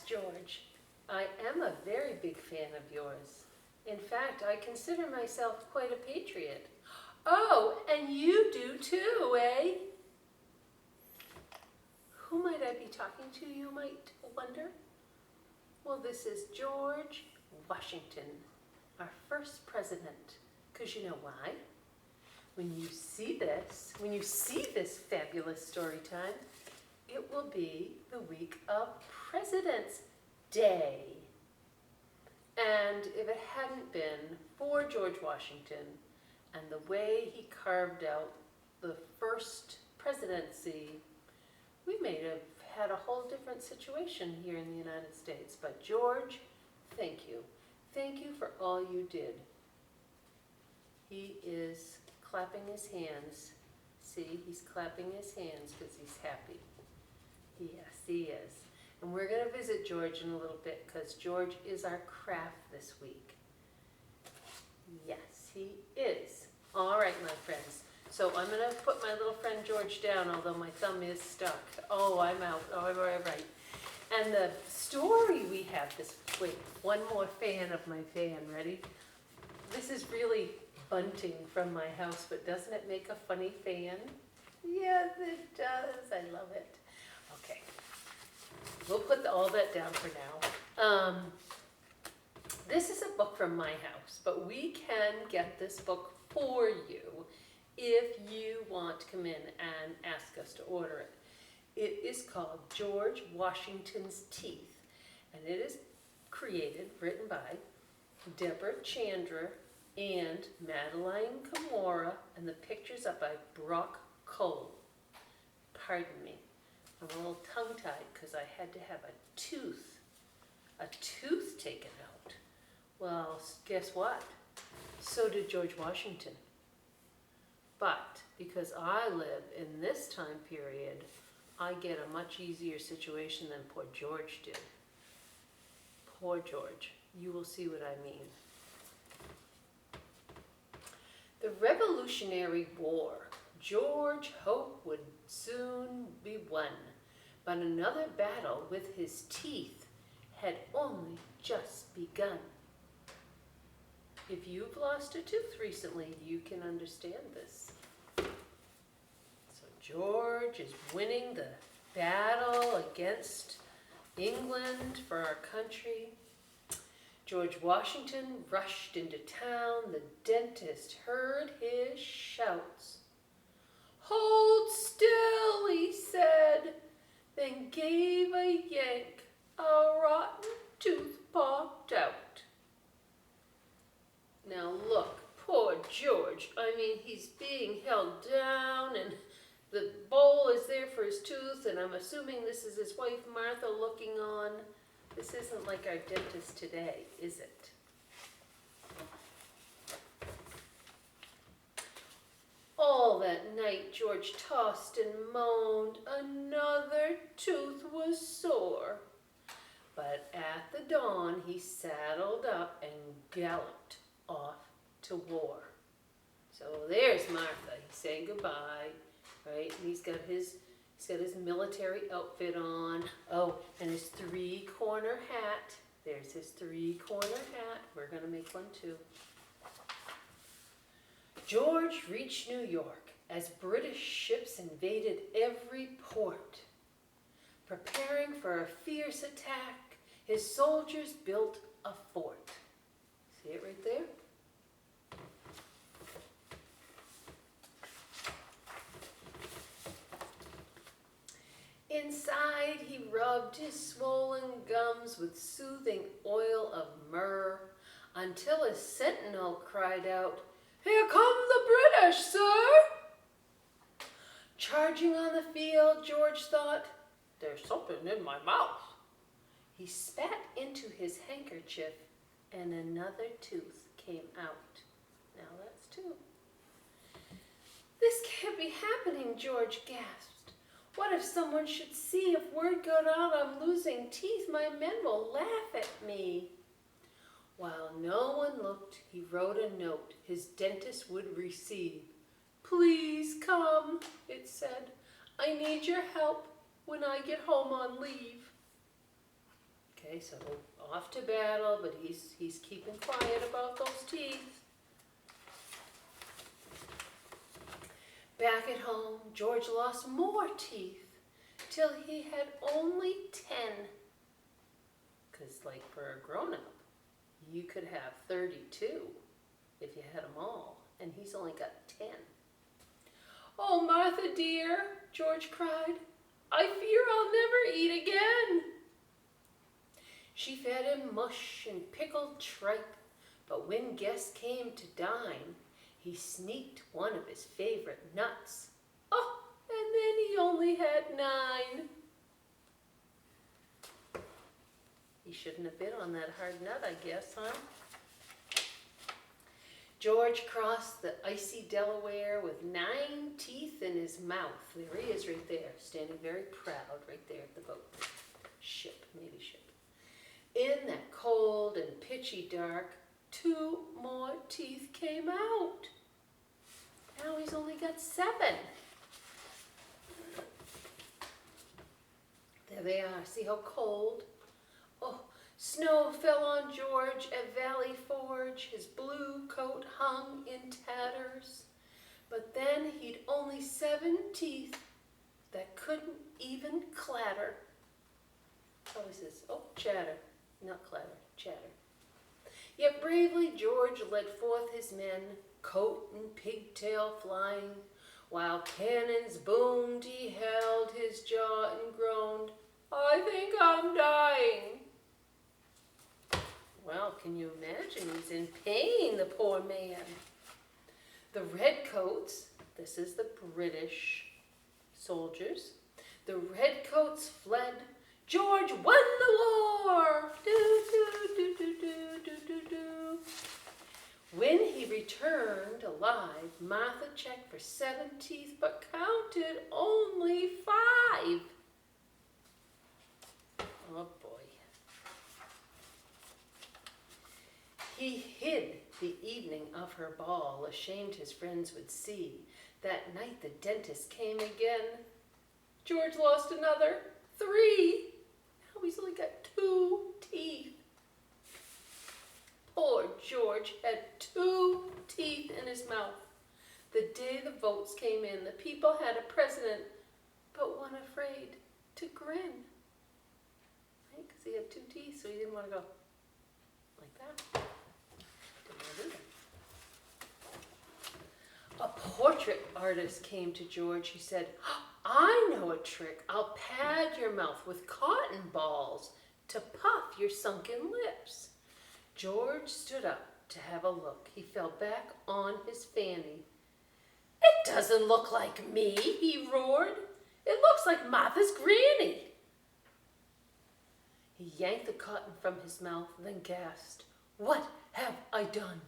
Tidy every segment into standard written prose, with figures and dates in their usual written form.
Yes, George, I am a very big fan of yours. In fact, I consider myself quite a patriot. Oh, and you do too, eh? Who might I be talking to, you might wonder? Well, this is George Washington, our first president. Because you know why? When you see this fabulous story time, it will be the week of President's Day. And if it hadn't been for George Washington and the way he carved out the first presidency, we may have had a whole different situation here in the United States. But George, thank you. Thank you for all you did. He is clapping his hands. See, he's clapping his hands because he's happy. Yes, he is. And we're going to visit George in a little bit because George is our craft this week. Yes, he is. All right, my friends. So I'm going to put my little friend George down, although my thumb is stuck. Oh, I'm out. Oh, I'm all right. And the story we have this week, one more fan of my fan. Ready? This is really bunting from my house, but doesn't it make a funny fan? Yes, it does. I love it. Okay. We'll put all that down for now. This is a book from my house, but we can get this book for you if you want to come in and ask us to order it. It is called George Washington's Teeth, and it is written by Deborah Chandra and Madeline Kamora, and the pictures are by Brock Cole. Pardon me. I'm a little tongue-tied because I had to have a tooth taken out. Well, guess what? So did George Washington. But because I live in this time period, I get a much easier situation than poor George did. Poor George. You will see what I mean. The Revolutionary War. George hoped would soon be won, but another battle with his teeth had only just begun. If you've lost a tooth recently, you can understand this. So George is winning the battle against England for our country. George Washington rushed into town. The dentist heard his shouts. "Hold still," he said, then gave a yank. A rotten tooth popped out. Now look, poor George. I mean, he's being held down and the bowl is there for his tooth, and I'm assuming this is his wife Martha looking on. This isn't like our dentist today, is it? All that night, George tossed and moaned. Another tooth was sore. But at the dawn, he saddled up and galloped off to war. So there's Martha. He's saying goodbye, right? And he's got his military outfit on. Oh, and his three-corner hat. There's his three-corner hat. We're going to make one too. George reached New York as British ships invaded every port. Preparing for a fierce attack, his soldiers built a fort. See it right there? Inside, he rubbed his swollen gums with soothing oil of myrrh until a sentinel cried out, "Here come the British, sir!" Charging on the field, George thought, "There's something in my mouth." He spat into his handkerchief and another tooth came out. Now that's two. "This can't be happening," George gasped. "What if someone should see? If word got out I'm losing teeth, my men will laugh at me." While no one looked, he wrote a note his dentist would receive. "Please come," it said. "I need your help when I get home on leave." Okay, so off to battle, but he's keeping quiet about those teeth. Back at home, George lost more teeth till he had only 10. Because, like, for a grown-up, you could have 32 if you had them all, and he's only got 10. "Oh, Martha dear," George cried, "I fear I'll never eat again." She fed him mush and pickled tripe, but when guests came to dine, he sneaked one of his favorite nuts. Oh, and then he only had 9. He shouldn't have been on that hard nut, I guess, huh? George crossed the icy Delaware with 9 teeth in his mouth. There he is right there, standing very proud right there at the boat. Ship, maybe ship. In that cold and pitchy dark, 2 more teeth came out. Now he's only got 7. There they are. See how cold? Oh, snow fell on George at Valley Forge. His blue coat hung in tatters. But then he'd only 7 teeth that couldn't even clatter. Oh, he says, oh, chatter. Not clatter, chatter. Yet bravely George led forth his men, coat and pigtail flying. While cannons boomed, he held his jaw and groaned, "I think I'm dying." Well, can you imagine? He's in pain, the poor man. The redcoats, this is the British soldiers, the redcoats fled. George won the war! Do, do, do, do, do, do, do, do. When he returned alive, Martha checked for 7 teeth, but counted only 5. Oh boy. He hid the evening of her ball, ashamed his friends would see. That night the dentist came again. George lost another 3. Now he's only got 2 teeth. Poor George had 2 teeth in his mouth. The day the votes came in, the people had a president, but one afraid to grin. Right? Because he had 2 teeth, so he didn't want to go like that. Didn't want to do that. A portrait artist came to George. He said, "I know a trick. I'll pad your mouth with cotton balls to puff your sunken lips." George stood up to have a look. He fell back on his fanny. "It doesn't look like me," he roared. "It looks like Martha's granny." He yanked the cotton from his mouth, then gasped, "What have I done?"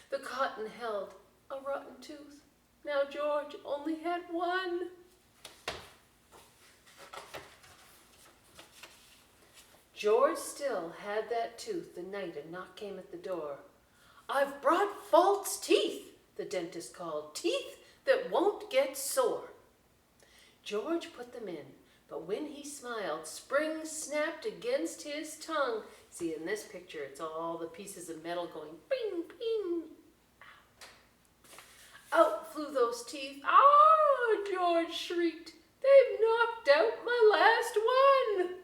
The cotton held a rotten tooth. Now George only had 1. George still had that tooth the night a knock came at the door. "I've brought false teeth," the dentist called, "teeth that won't get sore." George put them in, but when he smiled, springs snapped against his tongue. See, in this picture, it's all the pieces of metal going ping, ping. Out flew those teeth. "Ah!" George shrieked. "They've knocked out my last one."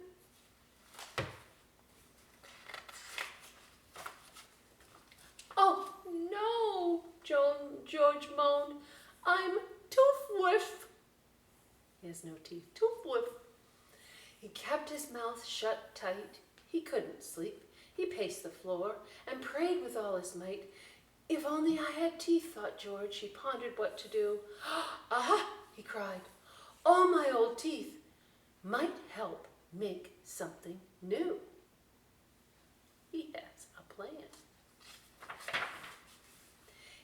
"Oh, no," George moaned. "I'm tooth-whiff." He has no teeth. Tooth-whiff. He kept his mouth shut tight. He couldn't sleep. He paced the floor and prayed with all his might. If only I had teeth, thought George. He pondered what to do. "Aha!" he cried. "All my old teeth might help make something new." He has a plan.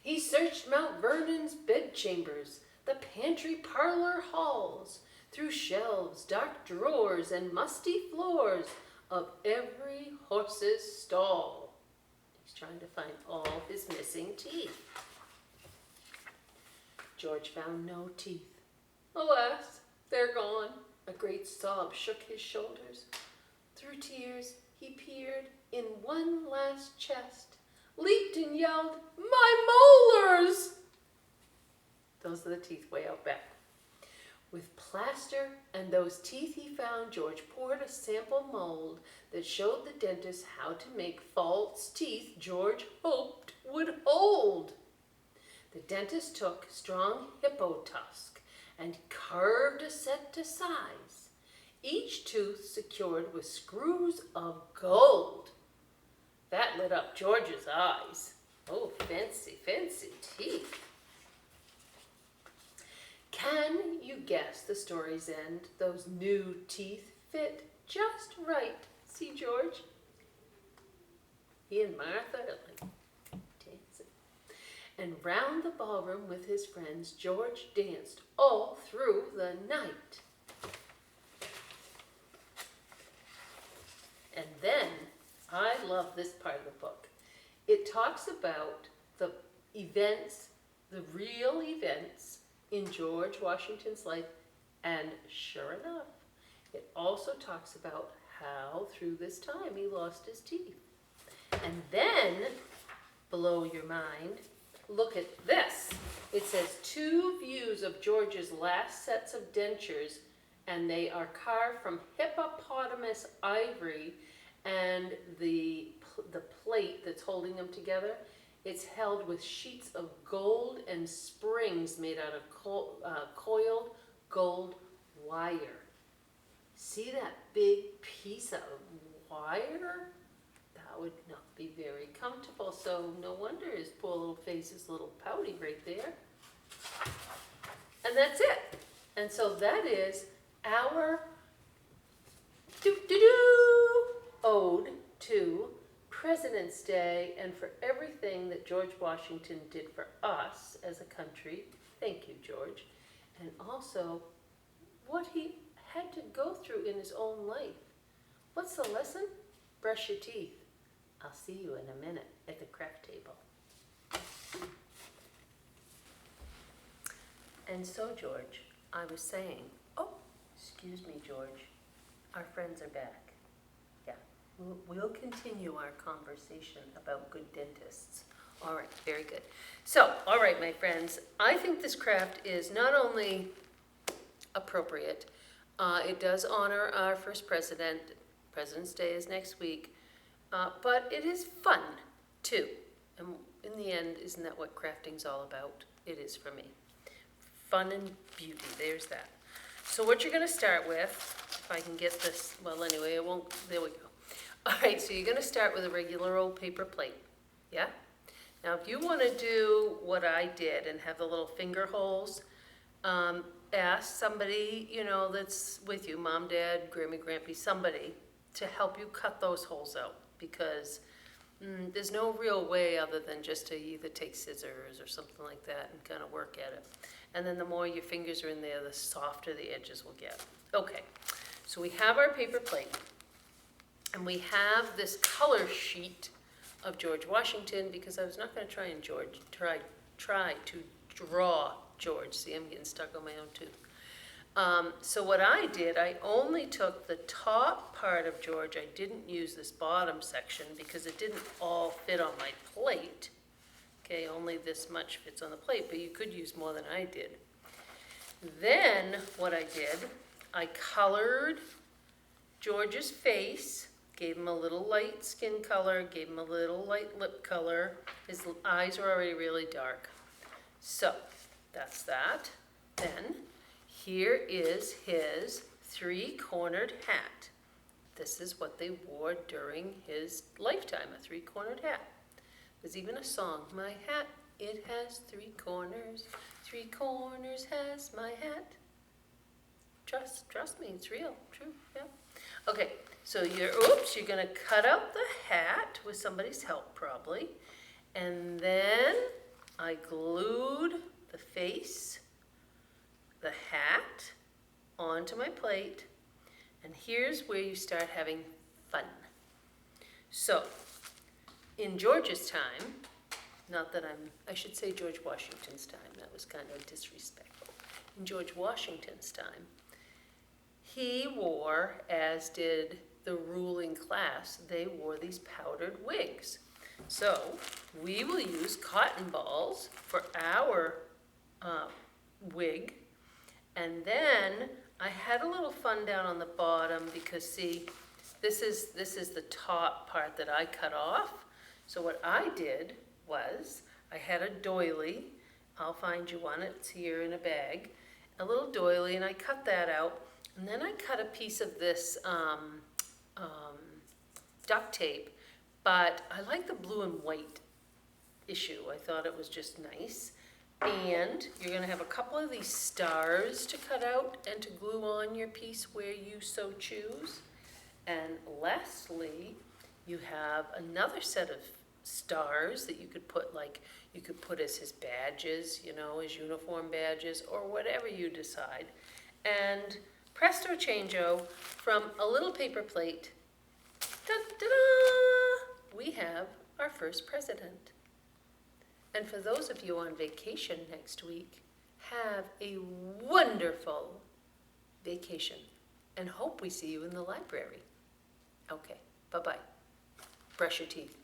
He searched Mount Vernon's bedchambers, the pantry parlor halls, through shelves, dark drawers, and musty floors of every horse's stall. He's trying to find all his missing teeth. George found no teeth. Alas, they're gone. A great sob shook his shoulders. Through tears, he peered in one last chest, leaped and yelled, "My molars!" Those are the teeth way out back. With plaster and those teeth he found, George poured a sample mold that showed the dentist how to make false teeth George hoped would hold. The dentist took strong hippo tusk and carved a set to size, each tooth secured with screws of gold. That lit up George's eyes. Oh, fancy, fancy teeth. Can you guess the story's end? Those new teeth fit just right. See, George? He and Martha are like dancing. And round the ballroom with his friends, George danced all through the night. And then, I love this part of the book. It talks about the events, the real events in George Washington's life, and sure enough, it also talks about how through this time he lost his teeth. And then, blow your mind, look at this. It says 2 views of George's last sets of dentures, and they are carved from hippopotamus ivory, and the plate that's holding them together, it's held with sheets of gold and springs made out of coiled gold wire. See that big piece of wire? That would not be very comfortable, so no wonder his poor little face is a little pouty right there. And that's it. And so that is our ode to President's Day and for everything that George Washington did for us as a country. Thank you, George. And also what he had to go through in his own life. What's the lesson? Brush your teeth. I'll see you in a minute at the craft table. And so, George, I was saying, oh, excuse me, George, our friends are back. Yeah, we'll continue our conversation about good dentists. All right, very good. So, all right, my friends, I think this craft is not only appropriate, it does honor our first president. President's Day is next week, but it is fun, too. And in the end, isn't that what crafting's all about? It is for me. Fun and beauty, there's that. So what you're gonna start with, if I can get this, well, anyway, it won't, there we go. All right, so you're gonna start with a regular old paper plate, yeah? Now, if you wanna do what I did and have the little finger holes, ask somebody, you know, that's with you, mom, dad, Grammy, Grampy, somebody, to help you cut those holes out, because there's no real way other than just to either take scissors or something like that and kind of work at it. And then the more your fingers are in there, the softer the edges will get. Okay, so we have our paper plate, and we have this color sheet of George Washington, because I was not going to try and try to draw George. See, I'm getting stuck on my own tooth. So what I did, I only took the top part of George. I didn't use this bottom section because it didn't all fit on my plate. Okay, only this much fits on the plate, but you could use more than I did. Then what I did, I colored George's face, gave him a little light skin color, gave him a little light lip color. His eyes were already really dark. So that's that. Then here is his 3-cornered hat. This is what they wore during his lifetime, a 3-cornered hat. There's even a song, my hat, it has 3 corners has my hat. Trust me, it's real, true, yeah. Okay, so you're gonna cut out the hat with somebody's help probably. And then I glued the face, the hat, onto my plate. And here's where you start having fun. So, in George's time, not that I should say George Washington's time, that was kind of disrespectful. In George Washington's time, he wore, as did the ruling class, they wore these powdered wigs. So we will use cotton balls for our wig. And then I had a little fun down on the bottom because see, this is the top part that I cut off. So what I did was I had a doily. I'll find you one, it's here in a bag. A little doily, and I cut that out. And then I cut a piece of this duct tape, but I like the blue and white issue. I thought it was just nice. And you're gonna have a couple of these stars to cut out and to glue on your piece where you so choose. And lastly, you have another set of stars that you could put, like, you could put as his badges, you know, his uniform badges, or whatever you decide. And presto changeo, from a little paper plate, da-da-da, we have our first president. And for those of you on vacation next week, have a wonderful vacation and hope we see you in the library. Okay, bye-bye. Brush your teeth.